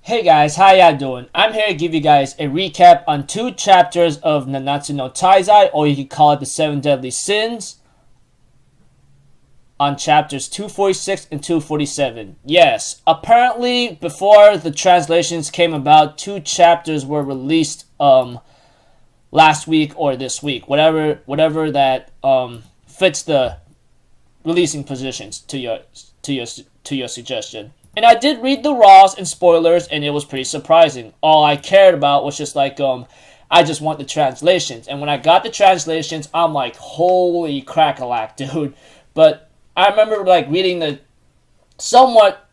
Hey guys, how y'all doing? I'm here to give you guys a recap on two chapters of Nanatsu no Taizai, or you can call it the Seven Deadly Sins, on chapters 246 and 247. Yes, apparently before the translations came about, two chapters were released last week or this week, whatever that fits the releasing positions to your suggestion. And I did read the raws and spoilers, and it was pretty surprising. All I cared about was just like, I just want the translations. And when I got the translations, I'm like, holy crack-a-lack, dude. But I remember like reading the somewhat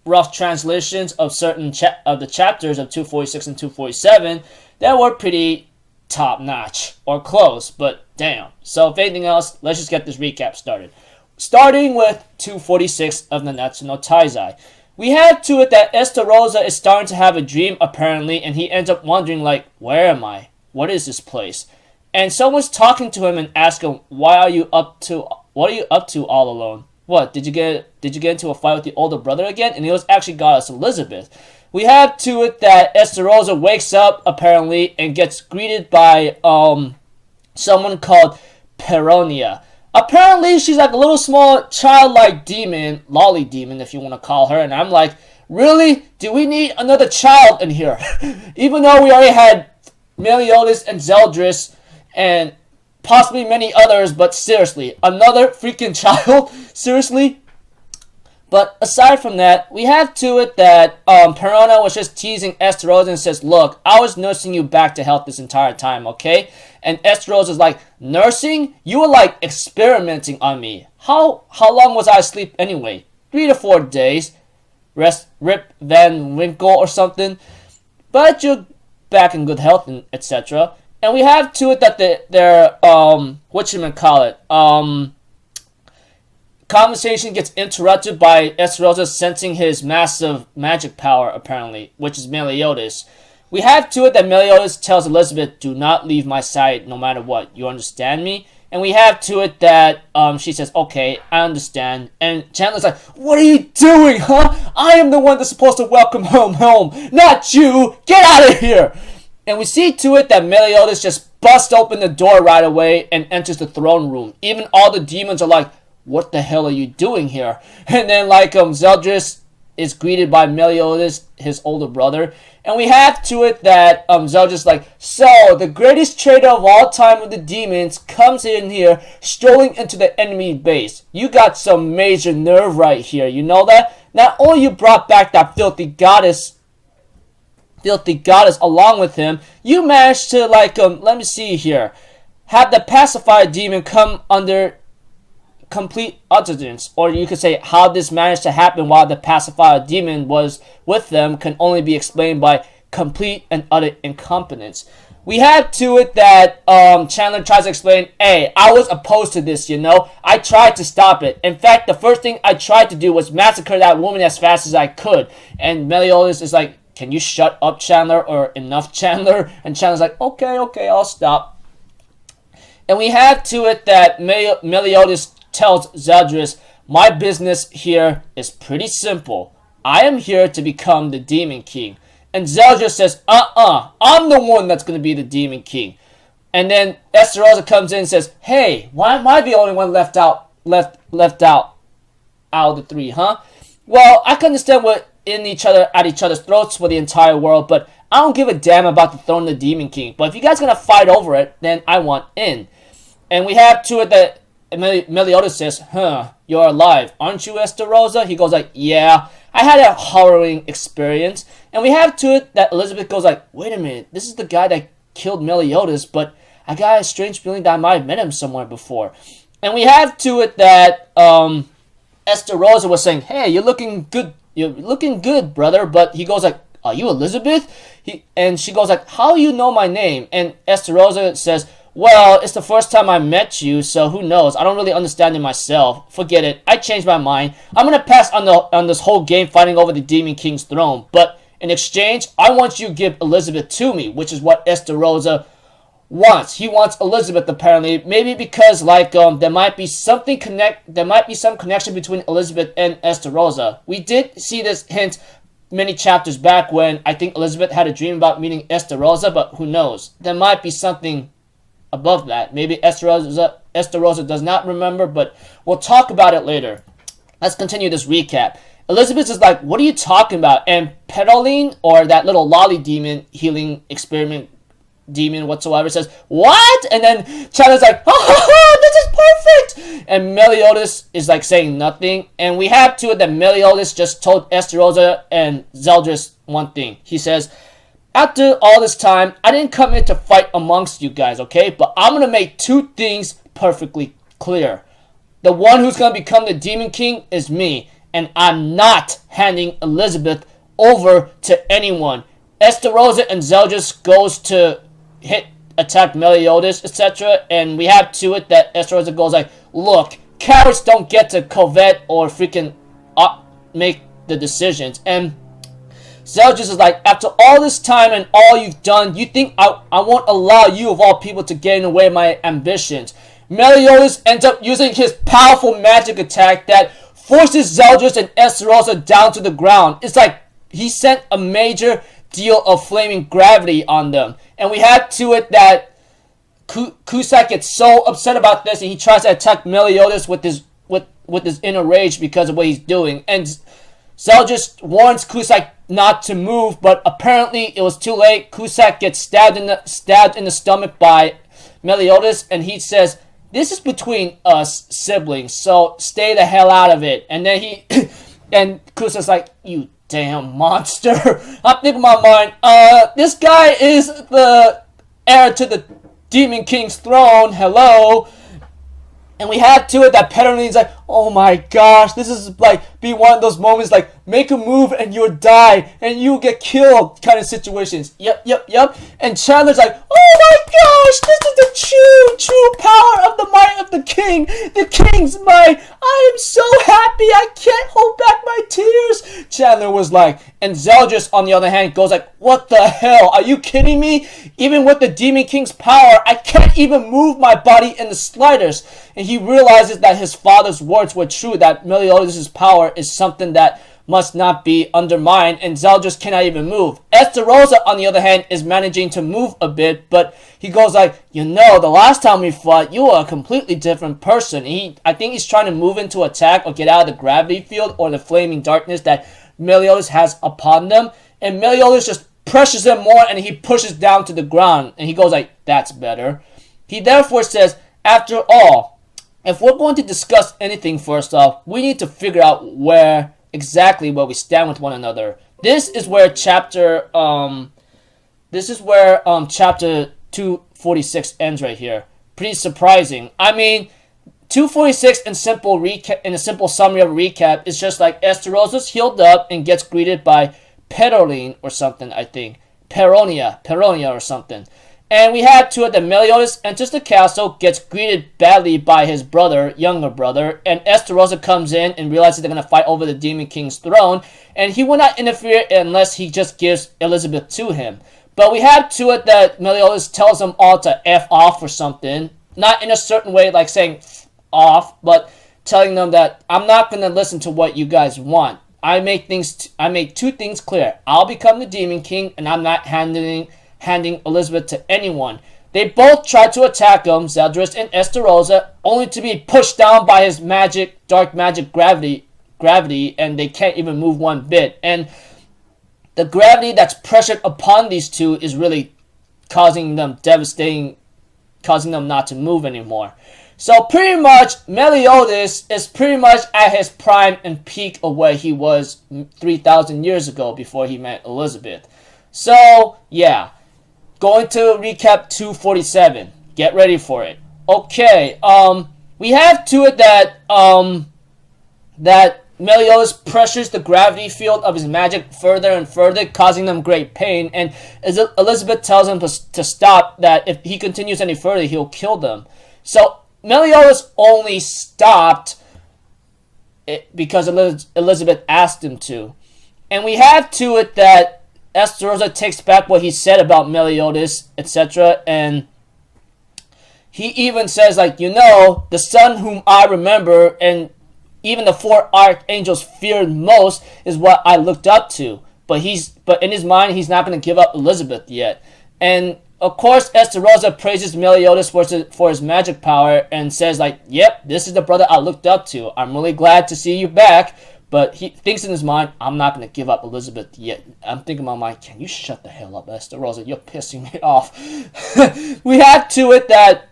rough translations of certain of the chapters of 246 and 247 that were pretty top-notch or close, but damn. So if anything else, let's just get this recap started. Starting with 246 of Nanatsu no Taizai. We have to it that Estarossa is starting to have a dream, apparently, and he ends up wondering, like, where am I? What is this place? And someone's talking to him and asking him, what are you up to all alone? What, did you get into a fight with the older brother again? And it was actually Goddess Elizabeth. We have to it that Estarossa wakes up, apparently, and gets greeted by someone called Peronia. Apparently, she's like a little small childlike demon, lolly demon if you want to call her, and I'm like, really? Do we need another child in here? Even though we already had Meliodas and Zeldris and possibly many others, but seriously, another freaking child? Seriously? But aside from that, we have to it that Perona was just teasing Estarossa and says, look, I was nursing you back to health this entire time, okay? And Estarossa is like, nursing? You were like experimenting on me. How long was I asleep anyway? 3 to 4 days. Rip Van Winkle or something. But you're back in good health and etc. And we have to it that their conversation gets interrupted by Estarossa sensing his massive magic power, apparently, which is Meliodas. We have to it that Meliodas tells Elizabeth, do not leave my side no matter what. You understand me? And we have to it that she says, okay, I understand. And Chandler's like, what are you doing, huh? I am the one that's supposed to welcome home, not you. Get out of here. And we see to it that Meliodas just busts open the door right away and enters the throne room. Even all the demons are like, what the hell are you doing here? And then like Zeldris is greeted by Meliodas, his older brother. And we have to it that Zeldris like, so the greatest traitor of all time of the demons comes in here strolling into the enemy base. You got some major nerve right here, you know that? Not only you brought back that filthy goddess along with him, you managed to like let me see here, have the pacifier demon come under complete utterance, or you could say how this managed to happen while the pacifier demon was with them can only be explained by complete and utter incompetence. We had to it that Chandler tries to explain, hey, I was opposed to this, you know. I tried to stop it. In fact, the first thing I tried to do was massacre that woman as fast as I could. And Meliodas is like, can you shut up, Chandler, or enough, Chandler? And Chandler's like, okay, I'll stop. And we have to it that Meliodas tells Zeldris, my business here is pretty simple. I am here to become the Demon King. And Zeldris says, I'm the one that's going to be the Demon King. And then Estarossa comes in and says, hey, why am I the only one left out of the three, huh? Well, I can understand we're at each other's throats for the entire world, but I don't give a damn about the throne of the Demon King. But if you guys are going to fight over it, then I want in. And we have to it that Meliodas says, you're alive, aren't you, Estarossa? He goes like, yeah, I had a harrowing experience. And we have to it that Elizabeth goes like, wait a minute, this is the guy that killed Meliodas, but I got a strange feeling that I might have met him somewhere before. And we have to it that Estarossa was saying, hey, you're looking good, brother. But he goes like, are you Elizabeth? And she goes like, how do you know my name? And Estarossa says, well, it's the first time I met you, so who knows? I don't really understand it myself. Forget it. I changed my mind. I'm going to pass on this whole game fighting over the Demon King's throne. But in exchange, I want you to give Elizabeth to me, which is what Estarossa wants. He wants Elizabeth, apparently. Maybe because like there might be some connection between Elizabeth and Estarossa. We did see this hint many chapters back when I think Elizabeth had a dream about meeting Esterosa, but who knows? There might be something above that. Maybe Esterosa does not remember, but we'll talk about it later. Let's continue this recap. Elizabeth is like, what are you talking about? And Peroline, or that little lolly demon healing experiment demon whatsoever, says, what? And then Chandler's like, oh, this is perfect! And Meliodas is like saying nothing. And we have to it that Meliodas just told Esterosa and Zeldris one thing. He says, after all this time, I didn't come here to fight amongst you guys, okay? But I'm going to make two things perfectly clear. The one who's going to become the Demon King is me. And I'm not handing Elizabeth over to anyone. Esterosa and Zeldris goes to attack Meliodas, etc. And we have to it that Esterosa goes like, look, cowards don't get to covet or freaking make the decisions. And Zeldris is like, after all this time and all you've done, you think I won't allow you of all people to get in the way of my ambitions? Meliodas ends up using his powerful magic attack that forces Zeldris and Esterosa down to the ground. It's like he sent a major deal of flaming gravity on them. And we have to it that Cusack gets so upset about this and he tries to attack Meliodas with his inner rage because of what he's doing. And Zeldris warns Cusack not to move, but apparently it was too late. Cusack gets stabbed in the stomach by Meliodas, and he says, this is between us siblings, so stay the hell out of it. And then and Cusack's like, you damn monster. I'm thinking in my mind, this guy is the heir to the Demon King's throne, hello. And we had to it that Petterline's like, oh my gosh, this is like be one of those moments like make a move and you'll die and you'll get killed kind of situations. Yep. And Chandler's like, oh my gosh, this is the true power of the might of the king. The king's might. I am so happy. I can't hold back my tears. Chandler was like, and Zeldris on the other hand goes like, what the hell? Are you kidding me? Even with the Demon King's power, I can't even move my body in the slightest. And he realizes that his father's words were true, that Meliodas' power is something that must not be undermined, and Zeldris cannot even move. Esterosa, on the other hand, is managing to move a bit, but he goes like, you know, the last time we fought, you were a completely different person. I think he's trying to move into attack or get out of the gravity field or the flaming darkness that Meliodas has upon them, and Meliodas just pressures him more, and he pushes down to the ground, and he goes like, that's better. He therefore says, after all, if we're going to discuss anything first off, we need to figure out exactly where we stand with one another. This is where chapter 246 ends right here. Pretty surprising. I mean, 246 in a simple summary of a recap is just like Esterosa's healed up and gets greeted by Peroline or something, I think. Peronia or something. And we had to it that Meliodas enters the castle, gets greeted badly by his younger brother, and Esterosa comes in and realizes they're going to fight over the Demon King's throne, and he will not interfere unless he just gives Elizabeth to him. But we had to it that Meliodas tells them all to F off or something, not in a certain way like saying F off, but telling them that I'm not going to listen to what you guys want. I make two things clear. I'll become the Demon King, and I'm not handing Elizabeth to anyone. They both tried to attack him, Zeldris and Esterosa, only to be pushed down by his dark magic gravity, and they can't even move one bit. And the gravity that's pressured upon these two is really causing them not to move anymore. So pretty much, Meliodas is pretty much at his prime and peak of where he was 3,000 years ago before he met Elizabeth. So, yeah. Going to recap 247. Get ready for it. Okay, we have to it that Meliodas pressures the gravity field of his magic further and further, causing them great pain, and Elizabeth tells him to stop, that if he continues any further, he'll kill them. So, Meliodas only stopped because Elizabeth asked him to. And we have to it that Esterosa takes back what he said about Meliodas, etc. And he even says, like, you know, the son whom I remember and even the four archangels feared most is what I looked up to. but in his mind he's not going to give up Elizabeth yet. And of course, Estarossa praises Meliodas for his magic power and says like, "Yep, this is the brother I looked up to. I'm really glad to see you back." But he thinks in his mind, "I'm not going to give up Elizabeth yet." I'm thinking in my mind, "Can you shut the hell up, Estarossa? You're pissing me off." We have to it that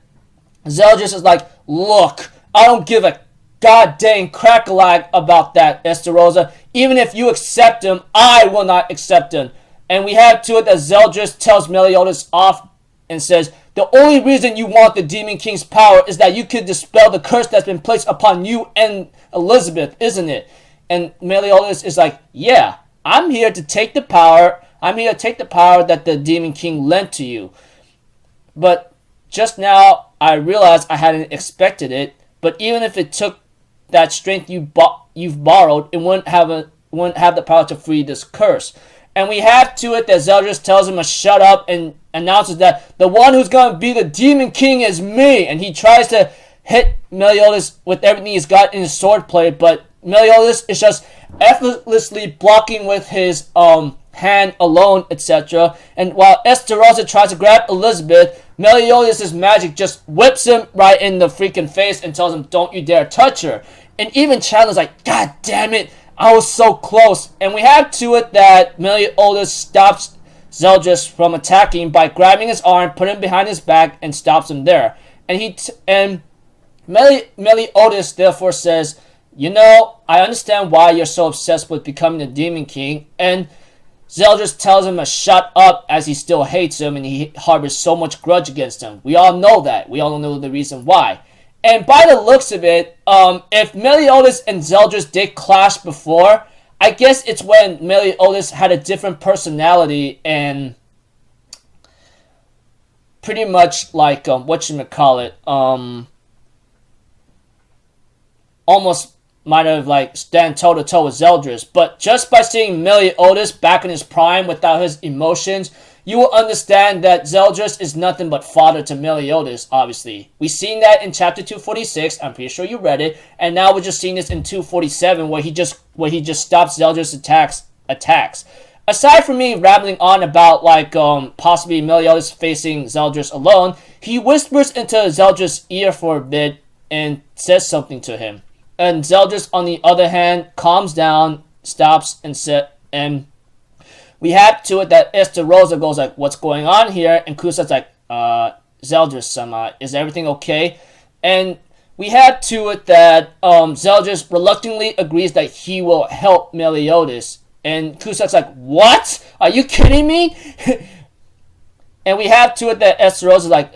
Zeldris is like, "Look, I don't give a goddamn crack-a-lag about that, Estarossa. Even if you accept him, I will not accept him." And we have to it that Zeldris tells Meliodas off and says, "The only reason you want the Demon King's power is that you could dispel the curse that's been placed upon you and Elizabeth, isn't it?" And Meliodas is like, "Yeah, I'm here to take the power. I'm here to take the power that the Demon King lent to you. But just now, I realized I hadn't expected it. But even if it took that strength you've borrowed, it wouldn't have the power to free this curse." And we have to it that Zeldris tells him to shut up and announces that the one who's going to be the Demon King is me. And he tries to hit Meliodas with everything he's got in his swordplay, but Meliodas is just effortlessly blocking with his hand alone, etc. And while Estarossa tries to grab Elizabeth, Meliodas' magic just whips him right in the freaking face and tells him, "Don't you dare touch her." And even Chandler's like, "God damn it, I was so close." And we have to it that Meliodas stops Zeldris from attacking by grabbing his arm, putting him behind his back, and stops him there. And Meliodas therefore says, "You know, I understand why you're so obsessed with becoming the Demon King." And Zeldris tells him to shut up as he still hates him and he harbors so much grudge against him. We all know that. We all know the reason why. And by the looks of it, if Meliodas and Zeldris did clash before, I guess it's when Meliodas had a different personality and pretty much like, whatchamacallit, almost might have like stand toe-to-toe with Zeldris. But just by seeing Meliodas back in his prime without his emotions, you will understand that Zeldris is nothing but fodder to Meliodas, obviously. We've seen that in chapter 246, I'm pretty sure you read it, and now we're just seeing this in 247 where he just stops Zeldris' attacks. Aside from me rambling on about like possibly Meliodas facing Zeldris alone, he whispers into Zeldris' ear for a bit and says something to him. And Zeldris, on the other hand, calms down, stops, and we have to it that Estarossa goes like, "What's going on here?" And Kusat's like, Zeldris, is everything okay?" And we have to it that Zeldris reluctantly agrees that he will help Meliodas. And Kusat's like, "What? Are you kidding me?" And we have to it that Estarossa is like,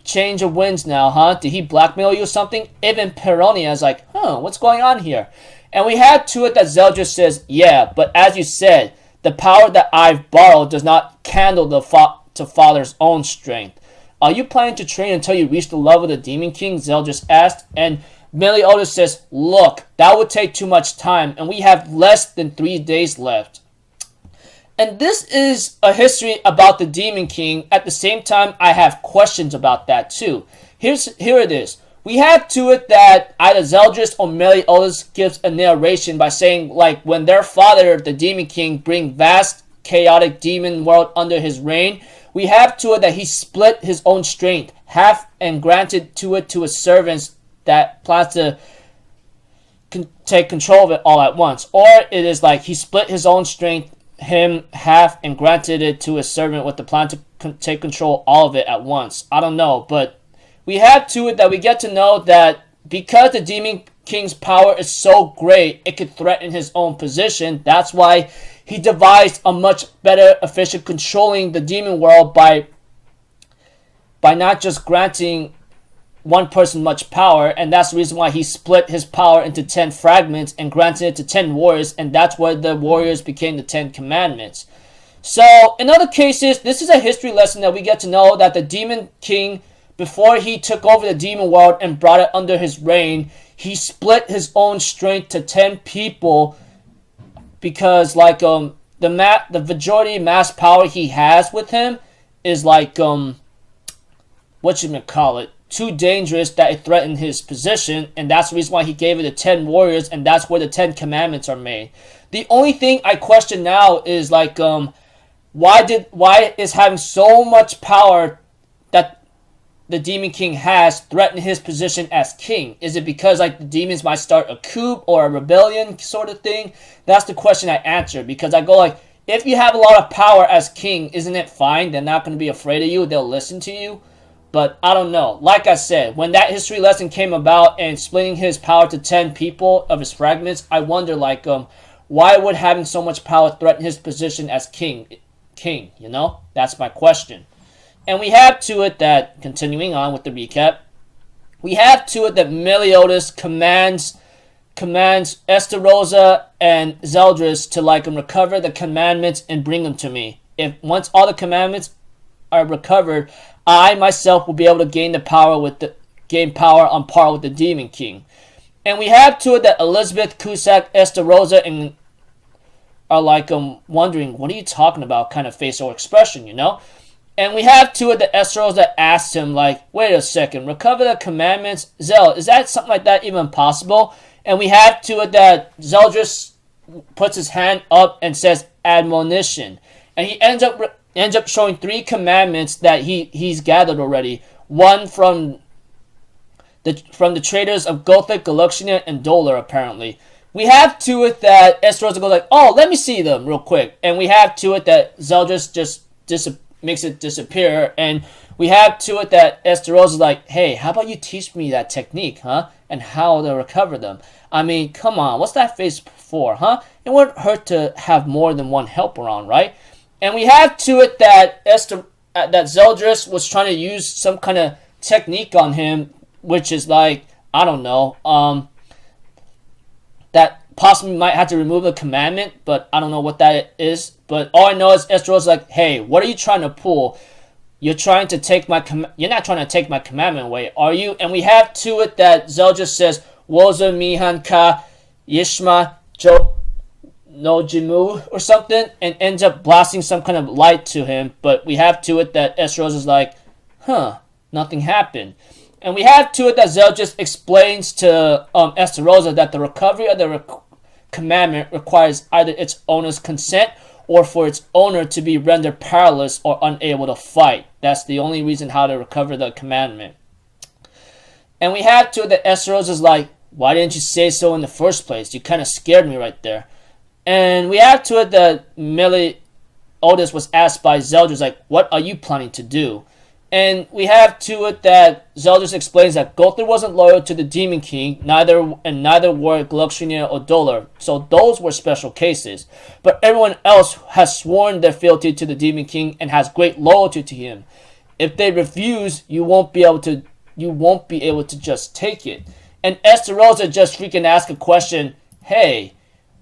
change of winds now, huh? Did he blackmail you or something?" Even Peronia is like, what's going on here? And we have to it that Zeldris says, "Yeah, but as you said, the power that I've borrowed does not candle to father's own strength. Are you planning to train until you reach the level of the Demon King?" Zeldris asked. And Meliodas says, "Look, that would take too much time, and we have less than 3 days left." And this is a history about the Demon King. At the same time, I have questions about that too. Here it is. We have to it that either Zeldris or Meliodas gives a narration by saying, like, when their father, the Demon King, bring vast, chaotic demon world under his reign, we have to it that he split his own strength, half and granted to his servants that plans to take control of it all at once. Or it is like he split his own strength, him half, and granted it to his servant with the plan to take control all of it at once. I don't know, but we have to it that we get to know that because the Demon King's power is so great, it could threaten his own position. That's why he devised a much better, efficient controlling the demon world by not just granting one person much power, and that's the reason why he split his power into 10 fragments and granted it to 10 warriors, and that's where the warriors became the 10 commandments. So, in other cases, this is a history lesson that we get to know that the Demon King, before he took over the demon world and brought it under his reign, he split his own strength to 10 people because, like, the majority mass power he has with him is like, whatchamacallit, too dangerous that it threatened his position, and that's the reason why he gave it to 10 warriors, and that's where the 10 commandments are made. The only thing I question now is like, why is having so much power that the Demon King has threatened his position as king? Is it because like the demons might start a coup or a rebellion sort of thing? That's the question I answer, because I go like, if you have a lot of power as king, isn't it fine? They're not going to be afraid of you. They'll listen to you. But I don't know. Like I said, when that history lesson came about and splitting his power to 10 people of his fragments, I wonder like, why would having so much power threaten his position as king, you know? That's my question. And we have to it that, continuing on with the recap, we have to it that Meliodas commands Estarossa and Zeldris to like recover the commandments and bring them to me. If once all the commandments are recovered, I myself will be able to gain power on par with the Demon King. And we have to it that Elizabeth, Cusack, Estarossa, and are like wondering, what are you talking about? Kind of facial expression, you know. And we have to it that Estarossa asks him like, wait a second, recover the commandments, Zel, is that something like that even possible? And we have to it that Zeldris puts his hand up and says admonition, and he ends up showing 3 commandments that he's gathered already. One from the traders of Gothic, Galuxia, and Dolar, apparently. We have to it that Estarossa goes like, oh, let me see them real quick. And we have to it that Zeldris just makes it disappear. And we have to it that Estarossa is like, hey, how about you teach me that technique, huh? And how to recover them. I mean, come on, what's that face for, huh? It wouldn't hurt to have more than one help around, right? And we have to it that that Zeldris was trying to use some kind of technique on him, which is like, I don't know, that possibly might have to remove the commandment, but I don't know what that is. But all I know is Estarossa like, hey, what are you trying to pull? You're trying to take you're not trying to take my commandment away, are you? And we have to it that Zeldris says, Woza Mihan Ka Yishma Jo no Jimu or something, and ends up blasting some kind of light to him. But we have to it that Estarossa is like, nothing happened. And we have to it that Zeldris explains to Estarossa that the recovery of the commandment requires either its owner's consent or for its owner to be rendered powerless or unable to fight. That's the only reason how to recover the commandment. And we have to it that Estarossa is like, why didn't you say so in the first place? You kind of scared me right there. And we have to it that Meliodas was asked by Zeldris, like, what are you planning to do? And we have to it that Zeldris explains that Gother wasn't loyal to the Demon King, neither were Galuxia or Dolar. So those were special cases. But everyone else has sworn their fealty to the Demon King and has great loyalty to him. If they refuse, you won't be able to just take it. And Estarossa just freaking asked a question, hey,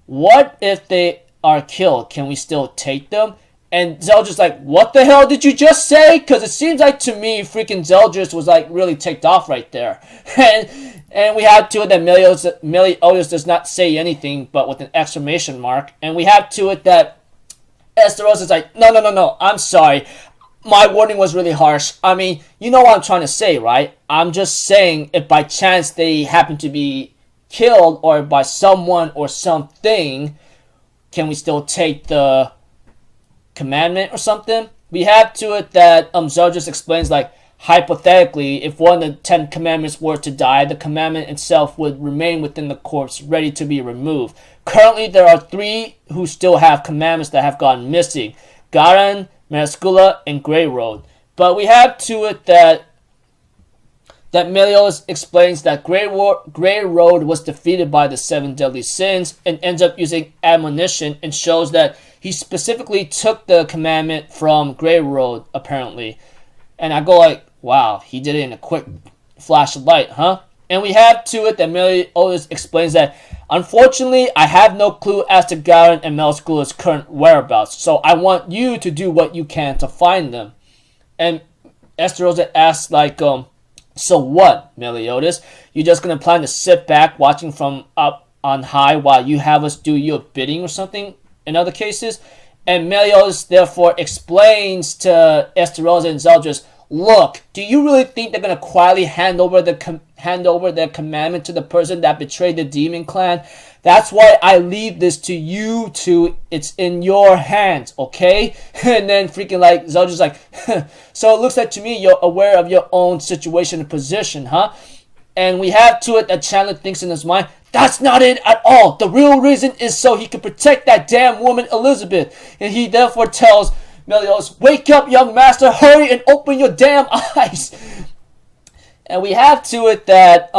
what if they are killed? Can we still take them? And Zeldris like, what the hell did you just say? Because it seems like to me, freaking Zeldris was like really ticked off right there. And we have to it that Meliodas does not say anything but with an exclamation mark. And we have to it that Estarossa is like, no, I'm sorry. My wording was really harsh. I mean, you know what I'm trying to say, right? I'm just saying if by chance they happen to be killed or by someone or something, can we still take the commandment or something? We have to it that Zeldris explains like, hypothetically, if one of the 10 commandments were to die, the commandment itself would remain within the corpse, ready to be removed. Currently, there are 3 who still have commandments that have gone missing: Garan, Marascula, and Grey Road. But we have to it that Meliodas explains that Grey Road was defeated by the 7 deadly sins and ends up using admonition and shows that he specifically took the commandment from Grey Road, apparently. And I go like, wow, he did it in a quick flash of light, huh? And we have to it that Meliodas explains that, unfortunately, I have no clue as to Garan and Marascula's current whereabouts, so I want you to do what you can to find them. And Estarossa asks like, so what, Meliodas? You just gonna plan to sit back watching from up on high while you have us do your bidding or something in other cases? And Meliodas therefore explains to Estarossa and Zeldris, look, do you really think they're gonna quietly hand over their commandment to the person that betrayed the demon clan? That's why I leave this to you two. It's in your hands, okay? And then freaking like Zeldris like, so it looks like to me you're aware of your own situation and position, huh? And we have to it that Chandler thinks in his mind, that's not it at all. The real reason is so he can protect that damn woman Elizabeth. And he therefore tells Meliodas, wake up, young master, hurry and open your damn eyes. And we have to it that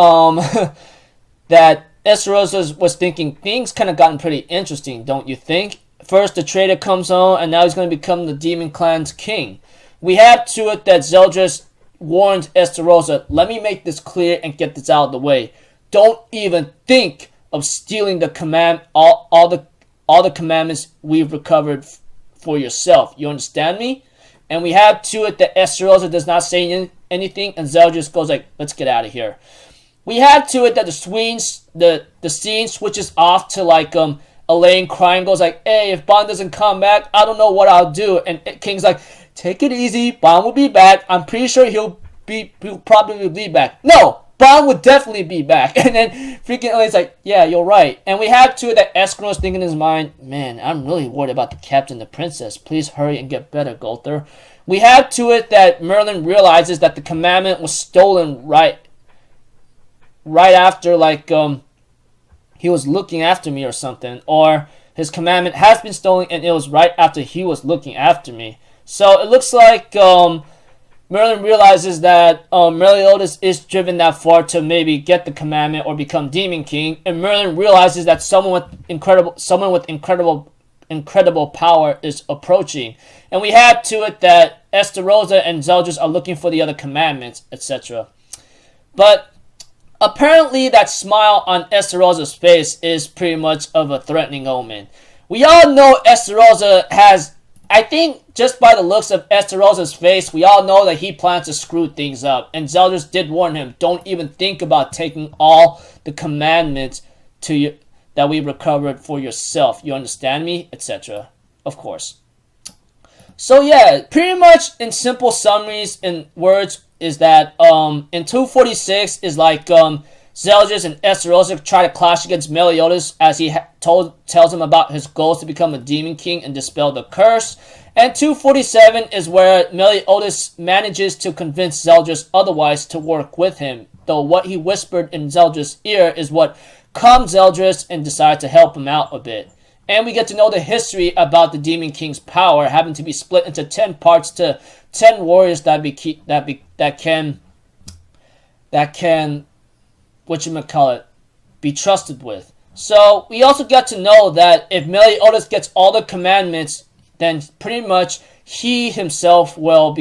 that Esterosa was thinking things kind of gotten pretty interesting, don't you think? First the traitor comes on, and now he's going to become the demon clan's king. We have to it that Zeldris warns Esterosa, let me make this clear and get this out of the way. Don't even think of stealing the all the commandments we've recovered for yourself. You understand me? And we have to it that Esterosa does not say anything, and Zeldris goes like, let's get out of here. We have to it that the scene switches off to like Elaine crying, goes like, hey, if Bond doesn't come back, I don't know what I'll do. And King's like, take it easy, Bond will be back. I'm pretty sure he'll probably be back. No, Bond would definitely be back. And then freaking Elaine's like, yeah, you're right. And we have to it that Escro's thinking in his mind, man, I'm really worried about the captain and the princess. Please hurry and get better, Golther. We have to it that Merlin realizes that the commandment was stolen right after like he was looking after me or something, or his commandment has been stolen and it was right after he was looking after me. So it looks like Merlin realizes that Meliodas is driven that far to maybe get the commandment or become Demon King, and Merlin realizes that someone with incredible power is approaching. And we have to it that Esterosa and Zeldris are looking for the other commandments, etc. But apparently that smile on Esterosa's face is pretty much of a threatening omen. We all know Esterosa has, I think just by the looks of Esterosa's face, we all know that he plans to screw things up. And Zeldris did warn him, don't even think about taking all the commandments that we recovered for yourself. You understand me? Etc. Of course. So yeah, pretty much in simple summaries in words is that in 246 is like Zeldris and Esterosa try to clash against Meliodas as he tells him about his goals to become a demon king and dispel the curse. And 247 is where Meliodas manages to convince Zeldris otherwise to work with him, though what he whispered in Zeldris' ear is what calmed Zeldris and decided to help him out a bit. And we get to know the history about the Demon King's power having to be split into 10 parts to 10 warriors that can whatchamacallit, be trusted with. So we also get to know that if Meliodas gets all the commandments, then pretty much he himself will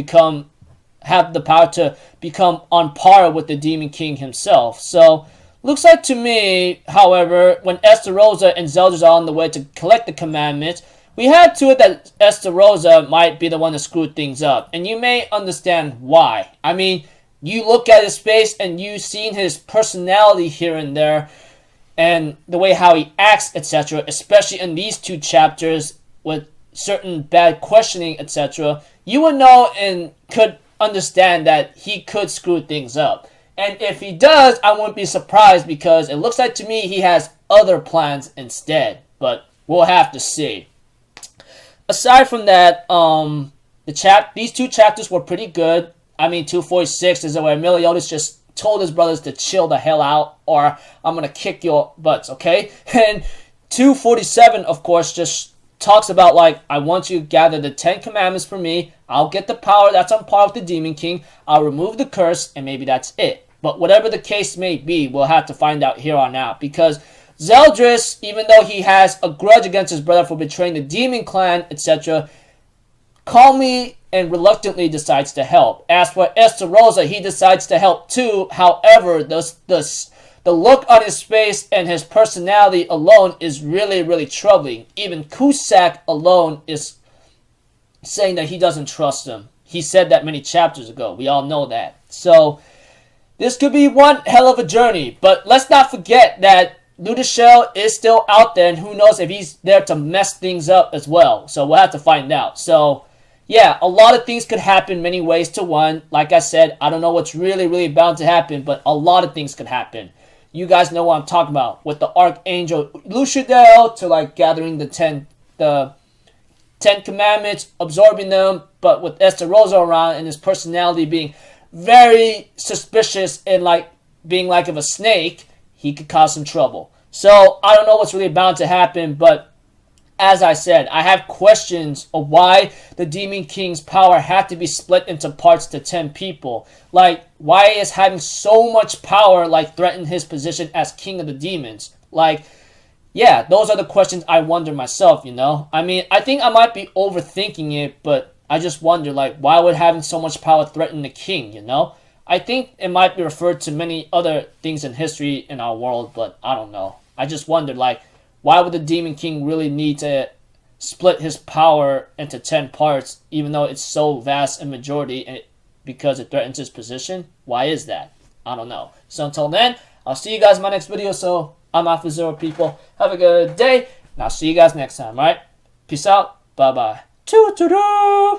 have the power to become on par with the Demon King himself. So looks like to me, however, when Esterosa and Zeldris are on the way to collect the commandments, we have to it that Esterosa might be the one to screw things up. And you may understand why. I mean, you look at his face and you've seen his personality here and there and the way how he acts, etc., especially in these two chapters with certain bad questioning, etc., you would know and could understand that he could screw things up. And if he does, I wouldn't be surprised because it looks like to me he has other plans instead. But we'll have to see. Aside from that, these two chapters were pretty good. I mean, 246 is where Meliodas just told his brothers to chill the hell out or I'm going to kick your butts, okay? And 247, of course, just talks about like, I want you to gather the 10 commandments for me. I'll get the power that's on par with the Demon King. I'll remove the curse and maybe that's it. But whatever the case may be, we'll have to find out here on out. Because Zeldris, even though he has a grudge against his brother for betraying the Demon Clan, etc., calmly and reluctantly decides to help. As for Esterosa, he decides to help too. However, the look on his face and his personality alone is really, really troubling. Even Cusack alone is saying that he doesn't trust him. He said that many chapters ago. We all know that. So this could be one hell of a journey. But let's not forget that Ludoshel is still out there, and who knows if he's there to mess things up as well. So we'll have to find out. So yeah, a lot of things could happen many ways to one. Like I said, I don't know what's really bound to happen, but a lot of things could happen. You guys know what I'm talking about. With the Archangel Lucidel to like gathering the Ten Commandments, absorbing them, but with Estarossa around and his personality being very suspicious and like being like of a snake, he could cause some trouble. So I don't know what's really bound to happen, but as I said, I have questions of why the Demon King's power had to be split into parts to 10 people. Like, why is having so much power, like, threaten his position as King of the Demons? Like, yeah, those are the questions I wonder myself, you know? I mean, I think I might be overthinking it, but I just wonder, like, why would having so much power threaten the king, you know? I think it might be referred to many other things in history in our world, but I don't know. I just wonder, like, why would the Demon King really need to split his power into 10 parts, even though it's so vast in majority because it threatens his position? Why is that? I don't know. So until then, I'll see you guys in my next video. So I'm Alpha Zero, people. Have a good day, and I'll see you guys next time, alright? Peace out. Bye-bye. Choo-choo-doo!